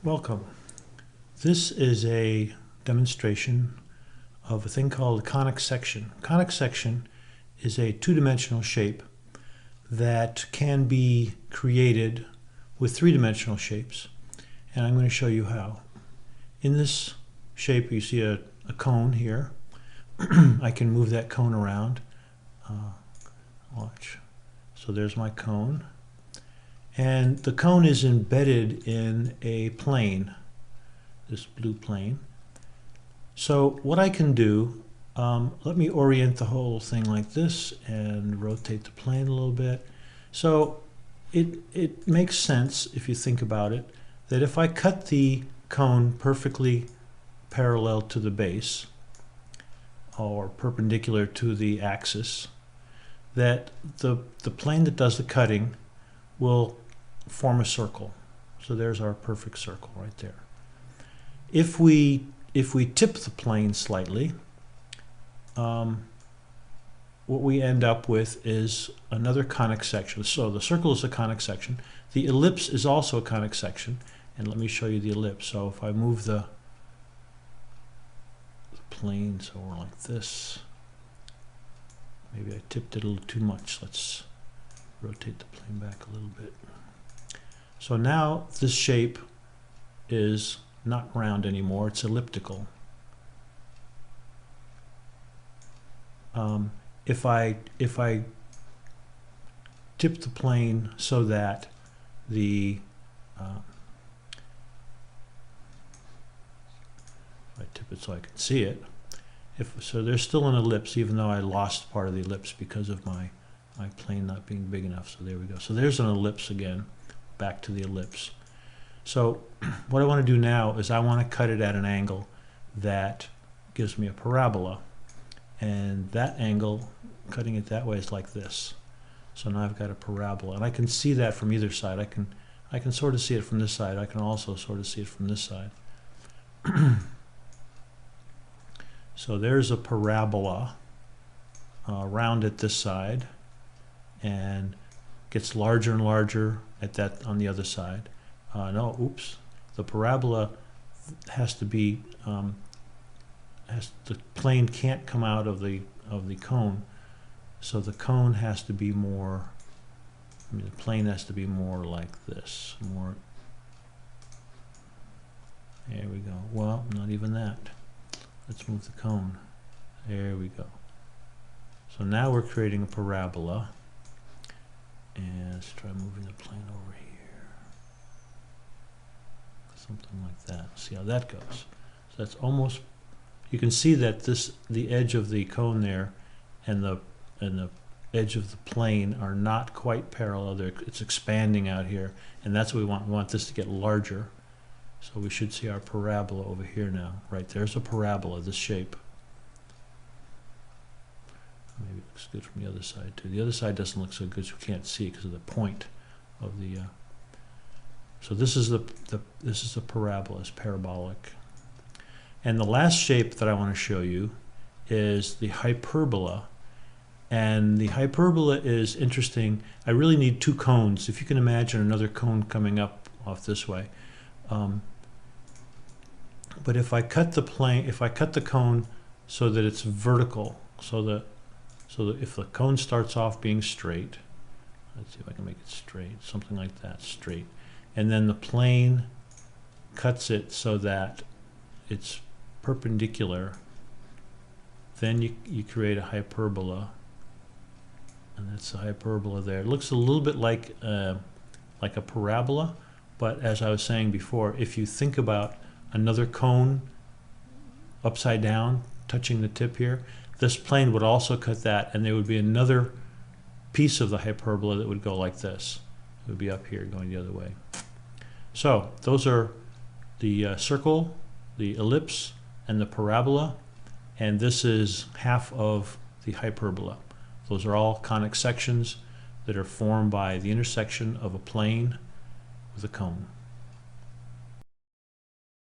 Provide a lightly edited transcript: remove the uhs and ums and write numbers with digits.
Welcome. This is a demonstration of a thing called a conic section. Conic section is a two-dimensional shape that can be created with three-dimensional shapes, and I'm going to show you how. In this shape you see a cone here. I can move that cone around. Watch. So there's my cone. And the cone is embedded in a plane, this blue plane. So what I can do, let me orient the whole thing like this and rotate the plane a little bit. So it makes sense, if you think about it, that if I cut the cone perfectly parallel to the base, or perpendicular to the axis, that the plane that does the cutting will form a circle. So there's our perfect circle right there. If we tip the plane slightly, what we end up with is another conic section. So the circle is a conic section. The ellipse is also a conic section. And let me show you the ellipse. So if I move the plane so we're like this, maybe I tipped it a little too much. Let's rotate the plane back a little bit. So now this shape is not round anymore, it's elliptical. If I tip the plane so that the I tip it so I can see it. So there's still an ellipse, even though I lost part of the ellipse because of my plane not being big enough. So there we go. So there's an ellipse again, back to the ellipse. So what I want to do now is I want to cut it at an angle that gives me a parabola. And that angle, cutting it that way, is like this. So now I've got a parabola. And I can see that from either side. I can sort of see it from this side. I can also sort of see it from this side. So there's a parabola round at this side and gets larger and larger at that on the other side. The parabola has to be the plane can't come out of the cone, so the cone has to be more. The plane has to be more like this. More. There we go. Well, not even that. Let's move the cone. There we go. So now we're creating a parabola. And let's try moving the plane over here. Something like that. See how that goes. So that's almost, you can see that the edge of the cone there and the edge of the plane are not quite parallel. It's expanding out here, and that's what we want. We want this to get larger. So we should see our parabola over here now. Right, there's a parabola, this shape. Maybe it looks good from the other side too. The other side doesn't look so good, so we can't see it because of the point of the. So this is the parabola, it's parabolic. And the last shape that I want to show you is the hyperbola. And the hyperbola is interesting. I really need two cones. If you can imagine another cone coming up off this way. But if I cut the cone so that it's vertical, so that if the cone starts off being straight, let's see if I can make it straight, something like that, straight, and then the plane cuts it so that it's perpendicular, then you create a hyperbola, and that's the hyperbola there. It looks a little bit like a parabola, but as I was saying before, if you think about another cone upside down touching the tip here, this plane would also cut that, and there would be another piece of the hyperbola that would go like this. It would be up here going the other way. So those are the circle, the ellipse, and the parabola, and this is half of the hyperbola. Those are all conic sections that are formed by the intersection of a plane with a cone.